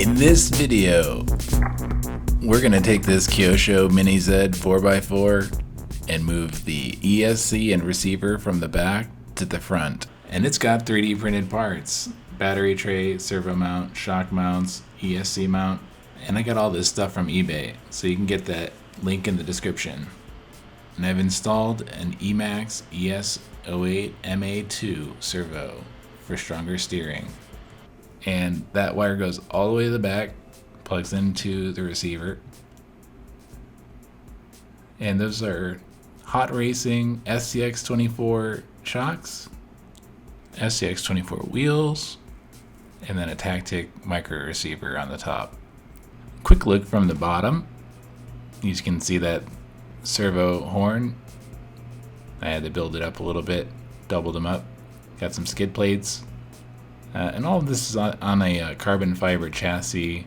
In this video, we're going to take this Kyosho Mini-Z 4x4 and move the ESC and receiver from the back to the front. And it's got 3D printed parts: battery tray, servo mount, shock mounts, ESC mount, and I got all this stuff from eBay, so you can get that link in the description. And I've installed an Emax ES08 MA2 servo for stronger steering. And that wire goes all the way to the back, plugs into the receiver. And those are Hot Racing SCX24 shocks, SCX24 wheels, and then a Tactic micro receiver on the top. Quick look from the bottom. You can see that servo horn. I had to build it up a little bit, doubled them up, got some skid plates. And all of this is on a carbon fiber chassis.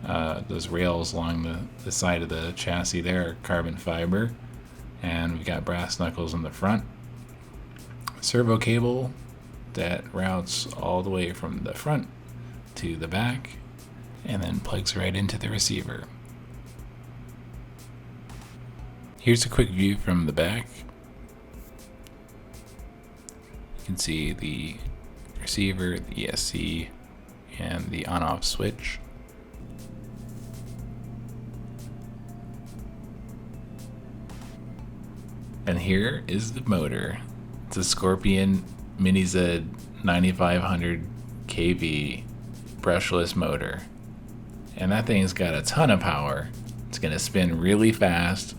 Those rails along the side of the chassis there are carbon fiber. And we've got brass knuckles in the front. Servo cable that routes all the way from the front to the back and then plugs right into the receiver. Here's a quick view from the back. You can see the receiver, the ESC, and the on-off switch. And here is the motor. It's a Scorpion Mini-Z 9500 kV brushless motor. And that thing's got a ton of power. It's gonna spin really fast,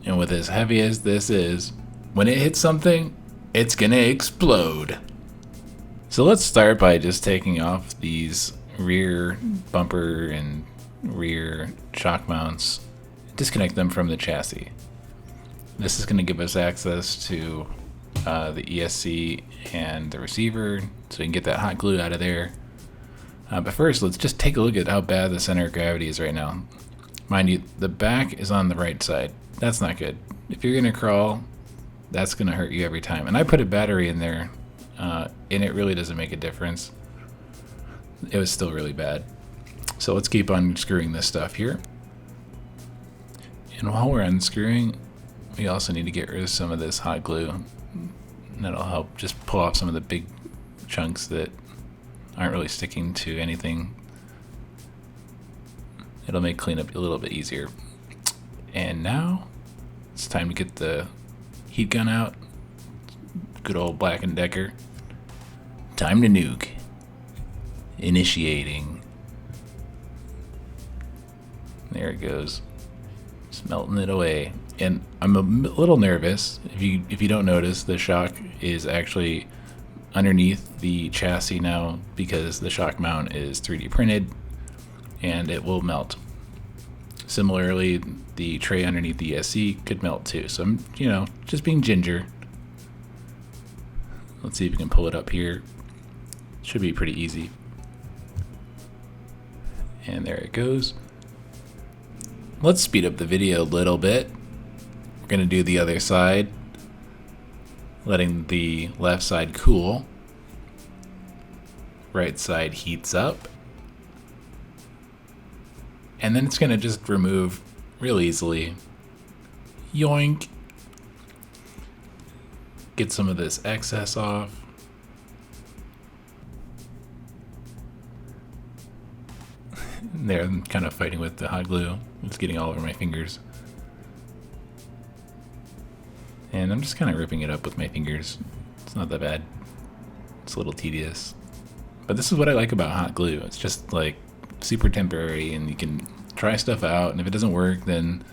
and with as heavy as this is, when it hits something, it's gonna explode. So let's start by just taking off these rear bumper and rear shock mounts, disconnect them from the chassis. This is going to give us access to the ESC and the receiver, so we can get that hot glue out of there. But first, let's just take a look at how bad the center of gravity is right now. Mind you, the back is on the right side. That's not good. If you're going to crawl, that's going to hurt you every time. And I put a battery in there, and it really doesn't make a difference. It was still really bad. So let's keep unscrewing this stuff here. And while we're unscrewing, we also need to get rid of some of this hot glue. That'll help just pull off some of the big chunks that aren't really sticking to anything. It'll make cleanup a little bit easier. And now it's time to get the heat gun out. Good old Black & Decker. Time to nuke. Initiating. There it goes. Just melting it away. And I'm a little nervous. If you don't notice, the shock is actually underneath the chassis now because the shock mount is 3D printed and it will melt. Similarly, the tray underneath the ESC could melt too. So I'm, just being ginger. Let's see if we can pull it up here. Should be pretty easy. And there it goes. Let's speed up the video a little bit. We're going to do the other side, letting the left side cool. Right side heats up. And then it's going to just remove real easily. Yoink. Get some of this excess off. There, I'm kind of fighting with the hot glue. It's getting all over my fingers. And I'm just kind of ripping it up with my fingers. It's not that bad. It's a little tedious. But this is what I like about hot glue. It's just like super temporary and you can try stuff out, and if it doesn't work, then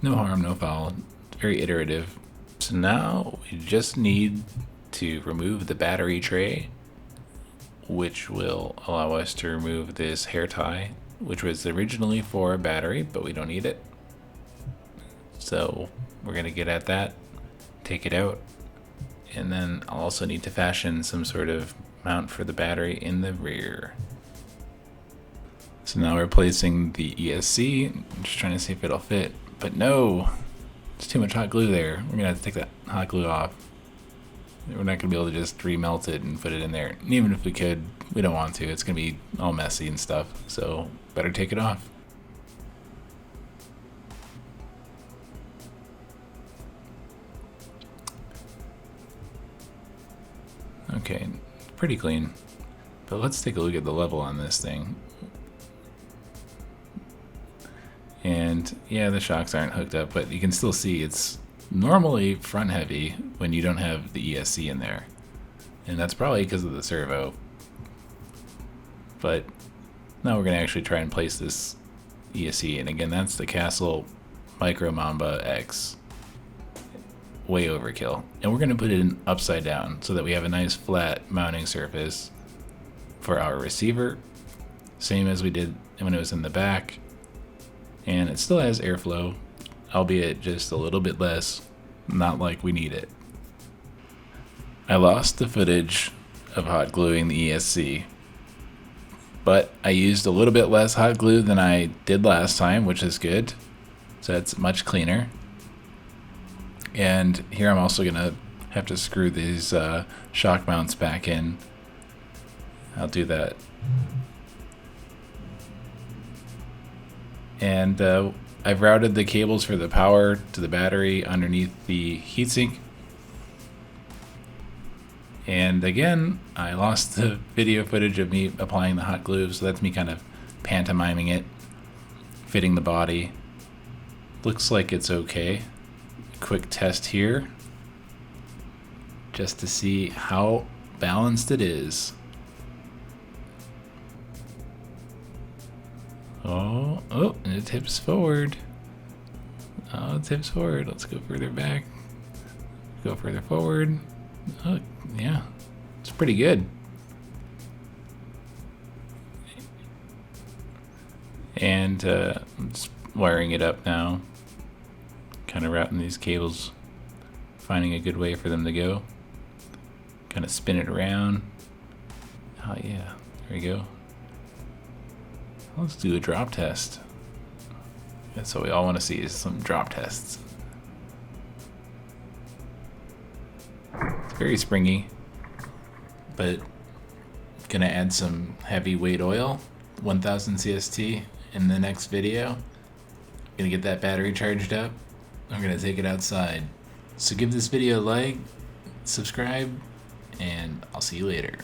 no harm, no foul. It's very iterative. So now we just need to remove the battery tray, which will allow us to remove this hair tie, which was originally for a battery, but we don't need it. So we're gonna get at that, take it out, and then I'll also need to fashion some sort of mount for the battery in the rear. So now we're placing the ESC, I'm just trying to see if it'll fit, but no, there's too much hot glue there. We're gonna have to take that hot glue off. We're not going to be able to just remelt it and put it in there. And even if we could, we don't want to. It's going to be all messy and stuff. So better take it off. Okay, pretty clean. But let's take a look at the level on this thing. And yeah, the shocks aren't hooked up, but you can still see it's normally front heavy when you don't have the ESC in there. And that's probably because of the servo. But now we're going to actually try and place this ESC. And again, that's the Castle Micro Mamba X. Way overkill. And we're going to put it in upside down so that we have a nice flat mounting surface for our receiver. Same as we did when it was in the back. And it still has airflow, albeit just a little bit less, not like we need it. I lost the footage of hot gluing the ESC, but I used a little bit less hot glue than I did last time, which is good. So that's much cleaner. And here I'm also going to have to screw these shock mounts back in. I'll do that. And I've routed the cables for the power to the battery underneath the heatsink. And again, I lost the video footage of me applying the hot glue, so that's me kind of pantomiming it, fitting the body. Looks like it's okay. Quick test here, just to see how balanced it is. Oh, and it tips forward. Oh, it tips forward. Let's go further back. Go further forward. Oh, yeah. It's pretty good. And I'm just wiring it up now. Kind of routing these cables. Finding a good way for them to go. Kind of spin it around. Oh, yeah. There we go. Let's do a drop test. That's what we all want to see, is some drop tests. It's very springy, but gonna add some heavyweight oil, 1000 CST in the next video. Gonna get that battery charged up. I'm gonna take it outside. So give this video a like, subscribe, and I'll see you later.